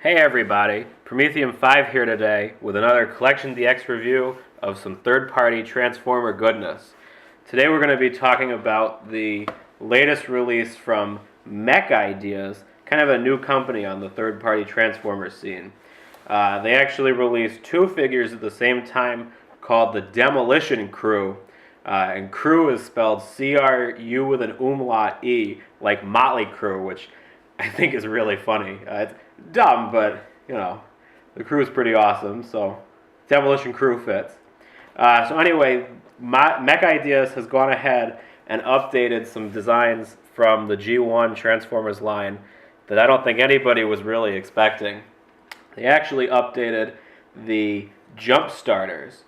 Hey everybody, Prometheum5 here today with another CollectionDX review of some third-party Transformer goodness. Today we're going to be talking about the latest release from Mech Ideas, kind of a new company on the third-party Transformer scene. They actually released two figures at the same time called the Demolition Crüe, and Crüe is spelled C-R-U with an umlaut E, like Motley Crue, which I think is really funny. It's dumb, but, you know, the Crüe is pretty awesome, so Demolition Crüe fits. So anyway, Mech Ideas has gone ahead and updated some designs from the G1 Transformers line that I don't think anybody was really expecting. They actually updated the jump starters.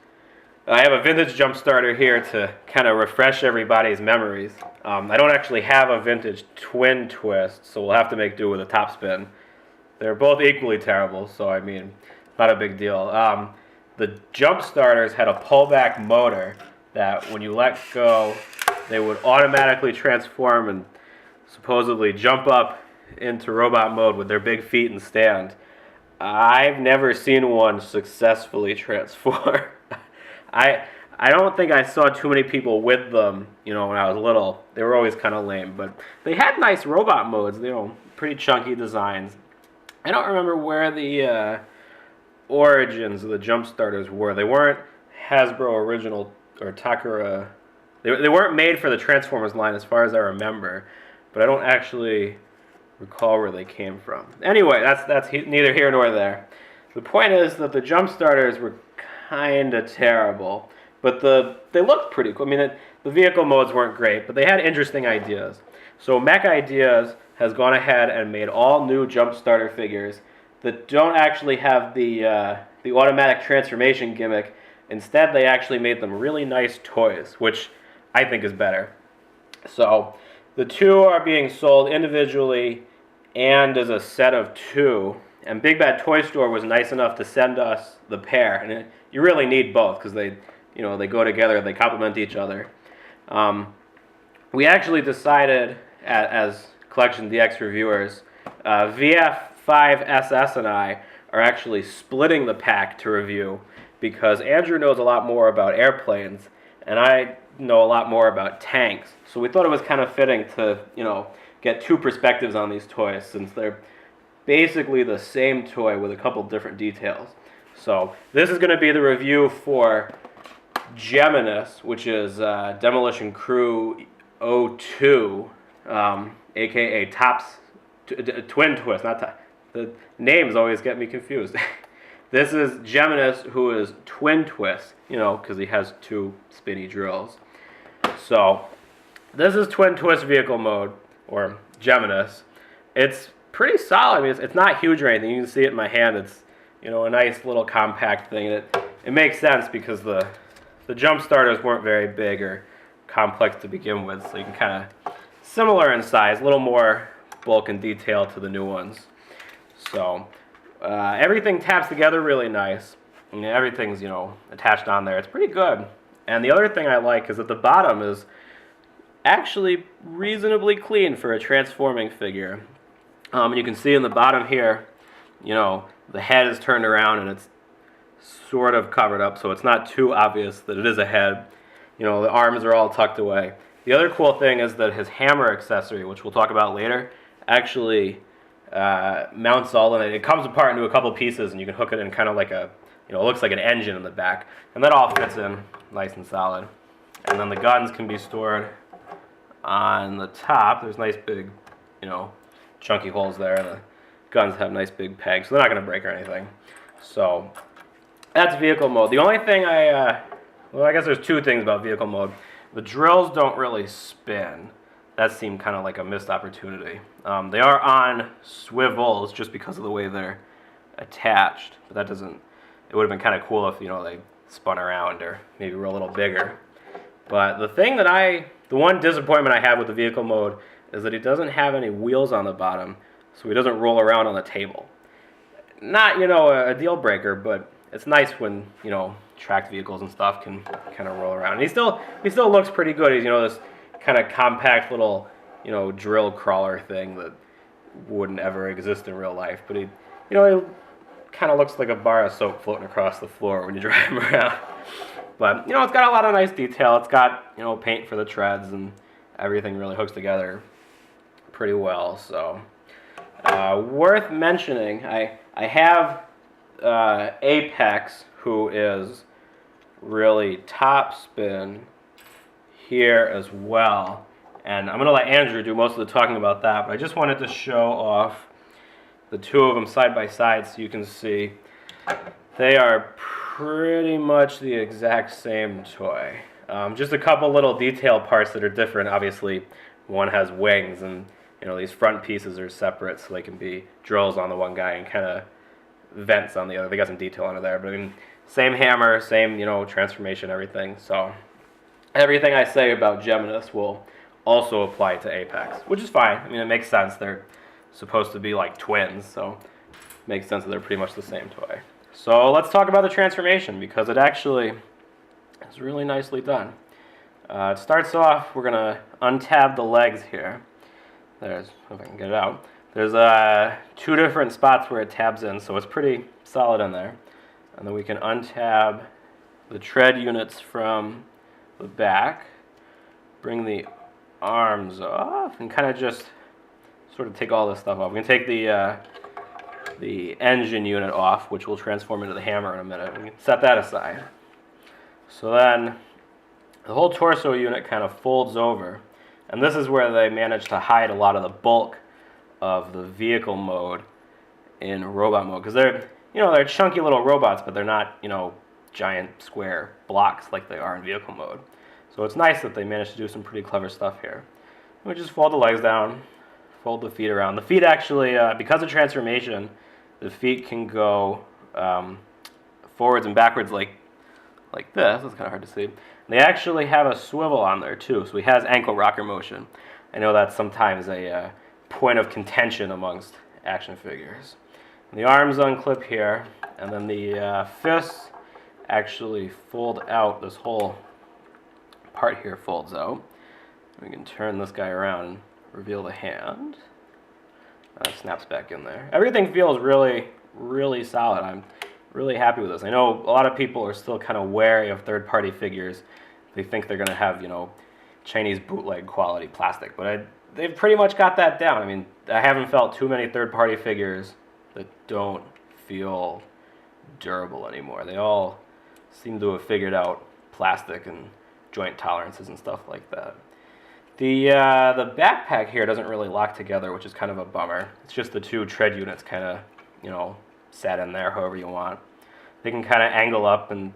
I have a vintage jump starter here to kind of refresh everybody's memories. I don't actually have a vintage twin twist, so we'll have to make do with a top spin. They're both equally terrible, so I mean, not a big deal. The jump starters had a pullback motor that when you let go, they would automatically transform and supposedly jump up into robot mode with their big feet and stand. I've never seen one successfully transform. I don't think I saw too many people with them, you know, when I was little. They were always kind of lame, but they had nice robot modes, you know, pretty chunky designs. I don't remember where the origins of the jump starters were. They weren't Hasbro original or Takara. They weren't made for the Transformers line as far as I remember, but I don't actually recall where they came from. Anyway, that's neither here nor there. The point is that the jump starters were kind of terrible, but they looked pretty cool. I mean, the vehicle modes weren't great, but they had interesting ideas. So Mech Ideas has gone ahead and made all new jump starter figures that don't actually have the automatic transformation gimmick. Instead, they actually made them really nice toys, which I think is better. So the two are being sold individually and as a set of two. And Big Bad Toy Store was nice enough to send us the pair. And you really need both because they go together, they complement each other. We actually decided as CollectionDX reviewers, VF5SS and I are actually splitting the pack to review because Andrew knows a lot more about airplanes and I know a lot more about tanks. So we thought it was kind of fitting to, get two perspectives on these toys since they're basically the same toy with a couple different details. So this is going to be the review for Geminus, which is Demolition Crüe 02, aka Top's Twin Twist. The names always get me confused. This is Geminus, who is Twin Twist, because he has two spinny drills. So this is Twin Twist vehicle mode, or Geminus. It's pretty solid. I mean, it's not huge or anything. You can see it in my hand. It's, a nice little compact thing. It makes sense because the jump starters weren't very big or complex to begin with, so you can kind of similar in size, a little more bulk and detail to the new ones. So everything taps together really nice. And everything's attached on there. It's pretty good. And the other thing I like is that the bottom is actually reasonably clean for a transforming figure. You can see in the bottom here, the head is turned around and it's sort of covered up, so it's not too obvious that it is a head. The arms are all tucked away. The other cool thing is that his hammer accessory, which we'll talk about later, actually mounts all in it. It comes apart into a couple pieces, and you can hook it in kind of like it looks like an engine in the back. And that all fits in nice and solid. And then the guns can be stored on the top. There's nice big, chunky holes there, and the guns have nice big pegs, so they're not going to break or anything. So that's vehicle mode. The only thing I guess there's two things about vehicle mode. The drills don't really spin. That seemed kind of like a missed opportunity. They are on swivels just because of the way they're attached, but that doesn't. It would have been kind of cool if they spun around or maybe were a little bigger. But the one disappointment I have with the vehicle mode is that it doesn't have any wheels on the bottom, so he doesn't roll around on the table. Not a deal breaker, but it's nice when tracked vehicles and stuff can kind of roll around. And he still looks pretty good. He's this kind of compact little drill crawler thing that wouldn't ever exist in real life, but you know, it kind of looks like a bar of soap floating across the floor when you drive him around. But, you know, it's got a lot of nice detail. It's got, you know, paint for the treads, and everything really hooks together pretty well. So, worth mentioning, I have Apex, who is really top spin here as well. And I'm going to let Andrew do most of the talking about that, but I just wanted to show off the two of them side by side so you can see they are pretty much the exact same toy. Just a couple little detail parts that are different. Obviously, one has wings, and you know these front pieces are separate, so they can be drills on the one guy and kind of vents on the other. They got some detail under there, but I mean, same hammer, same transformation, everything. So everything I say about Geminus will also apply to Apex, which is fine. I mean, it makes sense. They're supposed to be like twins, so it makes sense that they're pretty much the same toy. So let's talk about the transformation, because it actually is really nicely done. It starts off, we're going to untab the legs here. There's, if I can get it out. There's 2 different spots where it tabs in, so it's pretty solid in there. And then we can untab the tread units from the back, bring the arms off, and kind of just sort of take all this stuff off. We can take the engine unit off, which will transform into the hammer in a minute. We can set that aside. So then the whole torso unit kind of folds over, and this is where they manage to hide a lot of the bulk of the vehicle mode in robot mode, because they're chunky little robots, but they're not giant square blocks like they are in vehicle mode. So it's nice that they managed to do some pretty clever stuff here. We just fold the legs down, fold the feet around. The feet actually, because of transformation, the feet can go forwards and backwards like this. It's kind of hard to see. And they actually have a swivel on there too, so he has ankle rocker motion. I know that's sometimes a point of contention amongst action figures. And the arms unclip here, and then the fists actually fold out. This whole part here folds out. We can turn this guy around and reveal the hand. Snaps back in there. Everything feels really, really solid. I'm really happy with this. I know a lot of people are still kind of wary of third-party figures. They think they're going to have, Chinese bootleg quality plastic, but they've pretty much got that down. I mean, I haven't felt too many third-party figures that don't feel durable anymore. They all seem to have figured out plastic and joint tolerances and stuff like that. The backpack here doesn't really lock together, which is kind of a bummer. It's just the 2 tread units kind of, sat in there however you want. They can kind of angle up and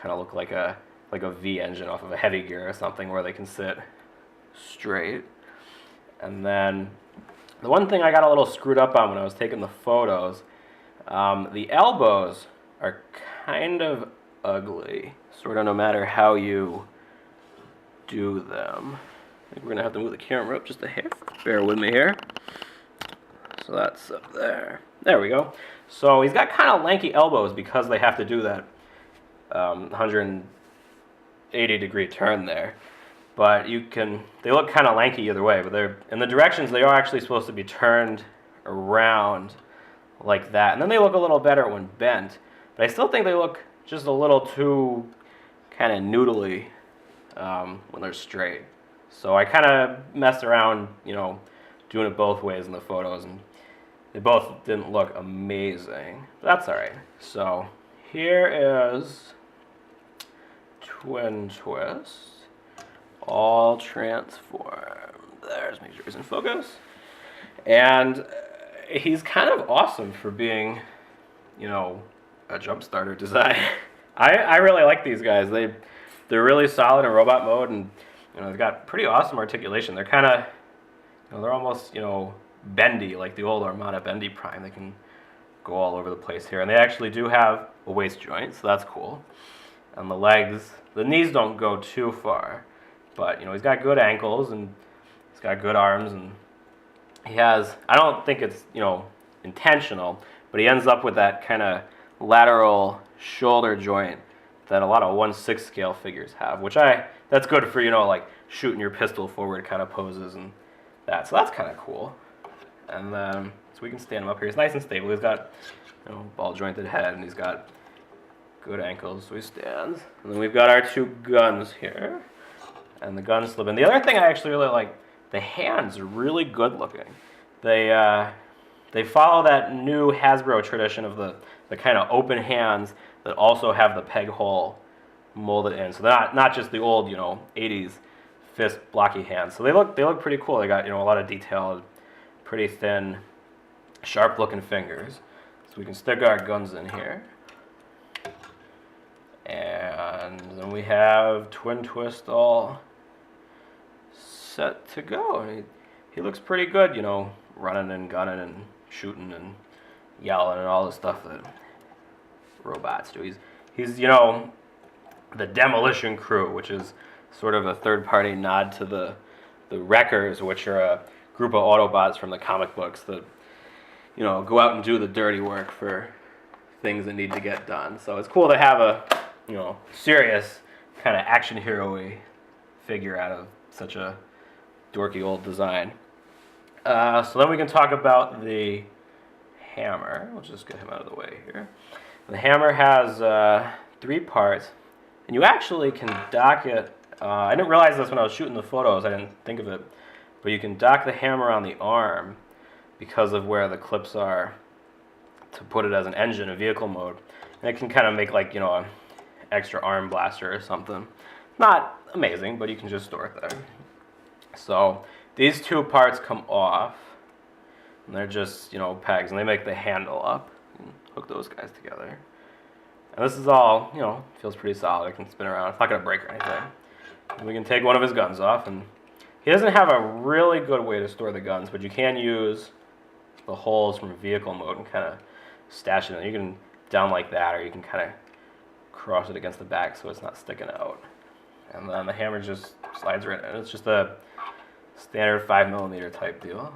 kind of look like a V engine off of a heavy gear or something, where they can sit straight. And then the one thing I got a little screwed up on when I was taking the photos, the elbows are kind of ugly, sort of no matter how you do them. I think we're going to have to move the camera up just a hair. Bear with me here. So that's up there. There we go. So he's got kind of lanky elbows because they have to do that 180-degree turn there. But they look kind of lanky either way, but they're in the directions they are actually supposed to be turned around like that. And then they look a little better when bent. But I still think they look just a little too kind of noodly when they're straight. So I kind of messed around, doing it both ways in the photos, and they both didn't look amazing. But that's all right. So here is Twin Twist, all transformed. There's, make sure he's in focus. And he's kind of awesome for being, a jump starter design. I really like these guys. They're really solid in robot mode, and they've got pretty awesome articulation. They're kind of, they're almost, bendy, like the old Armada Bendy Prime. They can go all over the place here. And they actually do have a waist joint, so that's cool. And the legs, the knees don't go too far. But, he's got good ankles, and he's got good arms, and he has, I don't think it's, intentional, but he ends up with that kind of lateral shoulder joint that a lot of 1/6 scale figures have, which that's good for, like shooting your pistol forward kind of poses and that. So that's kind of cool. And then So we can stand him up here. He's nice and stable. He's got, you know, ball jointed head, and he's got good ankles, so he stands. And then we've got our two guns here, and the gun slip. And the other thing I actually really like, the hands are really good looking. They follow that new Hasbro tradition of the kind of open hands that also have the peg hole molded in. So they're not just the old, you know, 80s fist blocky hands. So they look pretty cool. They got, you know, a lot of detailed, pretty thin, sharp looking fingers. So we can stick our guns in here. And then we have Twin Twist all set to go. He looks pretty good, you know, running and gunning and shooting and yelling and all the stuff that robots do. He's you know, the Demolition Crüe, which is sort of a third-party nod to the Wreckers, which are a group of Autobots from the comic books that, you know, go out and do the dirty work for things that need to get done. So it's cool to have a, you know, serious kind of action hero-y figure out of such a dorky old design. So then we can talk about the hammer. We'll just get him out of the way here. The hammer has 3 parts, and you actually can dock it. I didn't realize this when I was shooting the photos. I didn't think of it. But you can dock the hammer on the arm because of where the clips are to put it as an engine, a vehicle mode. And it can kind of make, like, you know, an extra arm blaster or something. Not amazing, but you can just store it there. So these 2 parts come off, and they're just, you know, pegs, and they make the handle up. You can hook those guys together. And this is all, you know, feels pretty solid. It can spin around. It's not going to break or anything. And we can take one of his guns off, and he doesn't have a really good way to store the guns, but you can use the holes from vehicle mode and kind of stash it in. You can down like that, or you can kind of cross it against the back so it's not sticking out. And then the hammer just slides right in. It's just a standard 5mm type deal.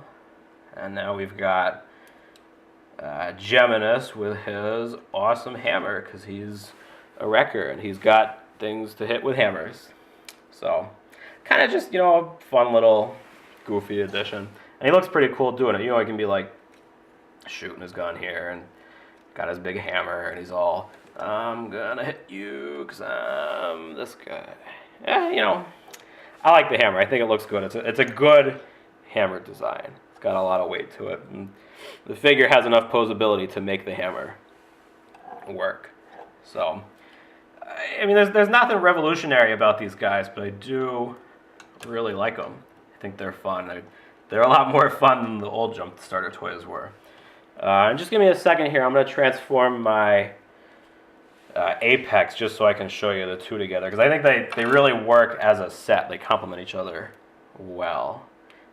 And now we've got Geminus with his awesome hammer, because he's a wrecker and he's got things to hit with hammers. So kind of just, you know, a fun little goofy addition. And he looks pretty cool doing it. You know, he can be like shooting his gun here and got his big hammer, and he's all, I'm gonna hit you because I'm this guy. Yeah, you know, I like the hammer. I think it looks good. It's a good hammer design. It's got a lot of weight to it. And the figure has enough posability to make the hammer work. So, I mean, there's nothing revolutionary about these guys, but I do really like them. I think they're fun. They're a lot more fun than the old Jump Starter toys were. And just give me a second here. I'm going to transform my Apex just so I can show you the 2 together, because I think they really work as a set. They complement each other well.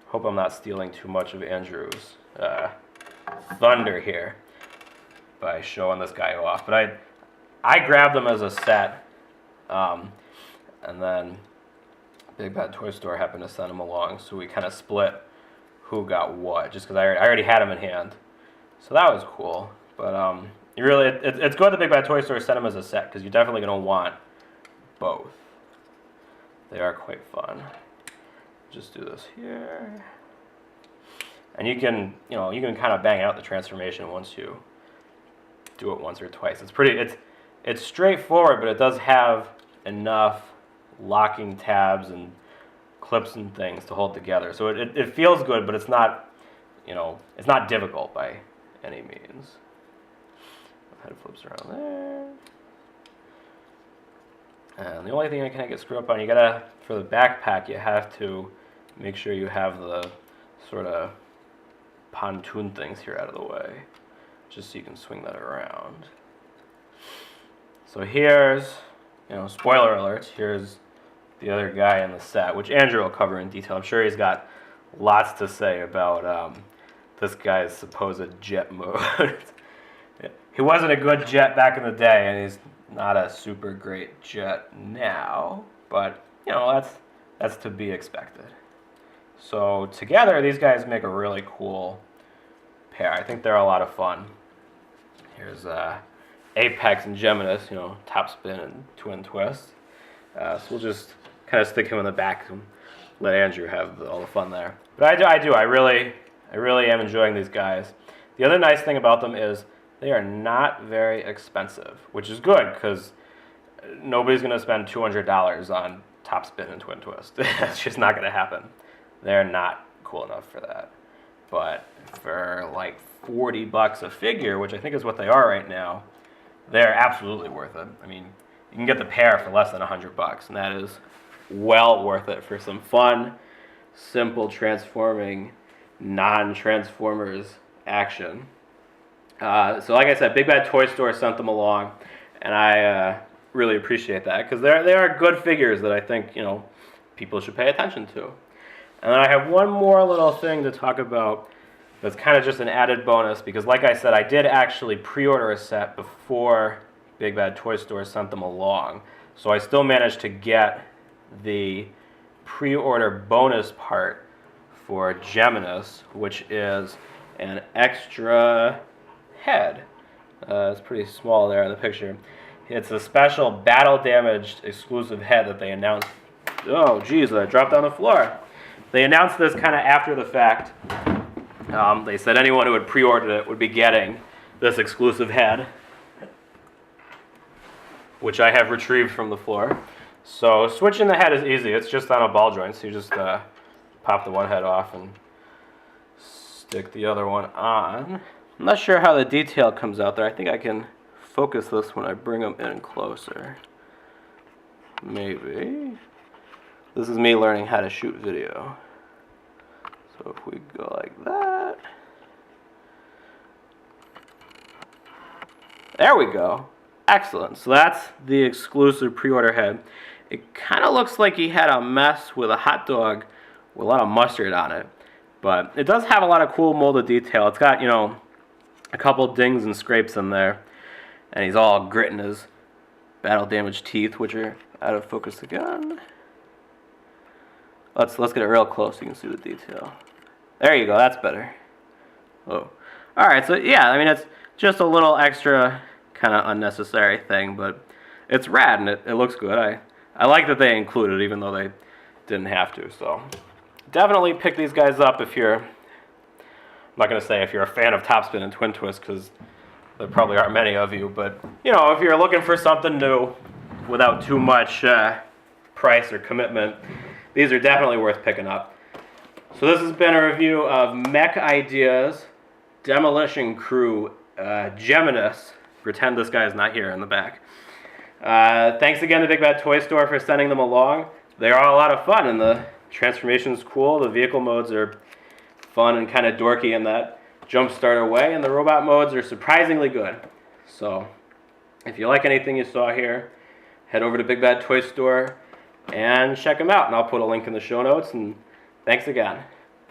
Hope I'm not stealing too much of Andrew's thunder here by showing this guy off. But I grabbed them as a set, and then Big Bad Toy Store happened to send them along, so we kind of split who got what, just because I already had them in hand. So that was cool. But it's good that Big Bad Toy Store sent them as a set, because you're definitely going to want both. They are quite fun. Just do this here. And you can kind of bang out the transformation once you do it once or twice. It's straightforward, but it does have enough locking tabs and clips and things to hold together. So it feels good, but it's not, you know, it's not difficult by any means. Head flips around there. And the only thing I kind of get screwed up on, for the backpack, you have to make sure you have the sort of pontoon things here out of the way, just so you can swing that around. So here's, you know, spoiler alert, here's the other guy in the set, which Andrew will cover in detail. I'm sure he's got lots to say about this guy's supposed jet mode. He wasn't a good jet back in the day, and he's not a super great jet now, but, you know, that's to be expected. So together, these guys make a really cool pair. I think they're a lot of fun. Here's Apex and Geminus, you know, top spin and twin twist. So we'll just kind of stick him in the back and let Andrew have all the fun there. But I really I really am enjoying these guys. The other nice thing about them is they are not very expensive, which is good because nobody's going to spend $200 on top spin and twin twist. That's just not going to happen. They're not cool enough for that. But for like $40 a figure, which I think is what they are right now, they're absolutely worth it. I mean, you can get the pair for less than $100, and that is well worth it for some fun, simple transforming, non-Transformers action. So like I said, Big Bad Toy Store sent them along, and I really appreciate that because they are good figures that I think people should pay attention to. And then I have one more little thing to talk about that's kind of just an added bonus because, like I said, I did actually pre-order a set before Big Bad Toy Store sent them along, so I still managed to get the pre-order bonus part for Geminus, which is an extra head. It's pretty small there in the picture. It's a special battle-damaged exclusive head that they announced. Oh, geez, I dropped on the floor. They announced this kind of after the fact. They said anyone who had pre-ordered it would be getting this exclusive head, which I have retrieved from the floor. So switching the head is easy. It's just on a ball joint, so you just pop the one head off and stick the other one on. I'm not sure how the detail comes out there. I think I can focus this when I bring them in closer. Maybe. This is me learning how to shoot video. So if we go like that. There we go. Excellent. So that's the exclusive pre-order head. It kind of looks like he had a mess with a hot dog with a lot of mustard on it. But it does have a lot of cool molded detail. It's got, a couple dings and scrapes in there. And he's all gritting his battle-damaged teeth, which are out of focus again. Let's get it real close so you can see the detail. There you go, that's better. Oh. Alright, so yeah, I mean, it's just a little extra kind of unnecessary thing, but it's rad and it looks good. I like that they included it, even though they didn't have to. So definitely pick these guys up if you're, I'm not going to say if you're a fan of Topspin and Twin Twist, because there probably aren't many of you, but if you're looking for something new without too much price or commitment, these are definitely worth picking up. So this has been a review of Mech Ideas, Demolition Crüe, Geminus. Pretend this guy is not here in the back. Thanks again to Big Bad Toy Store for sending them along. They are a lot of fun, and the transformation is cool. The vehicle modes are fun and kind of dorky in that jump starter way, and the robot modes are surprisingly good. So if you like anything you saw here, head over to Big Bad Toy Store and check them out, and I'll put a link in the show notes. And thanks again.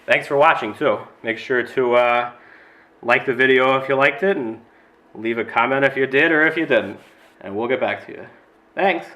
Thanks for watching too. Make sure to like the video if you liked it, and leave a comment if you did or if you didn't, and we'll get back to you. Thanks.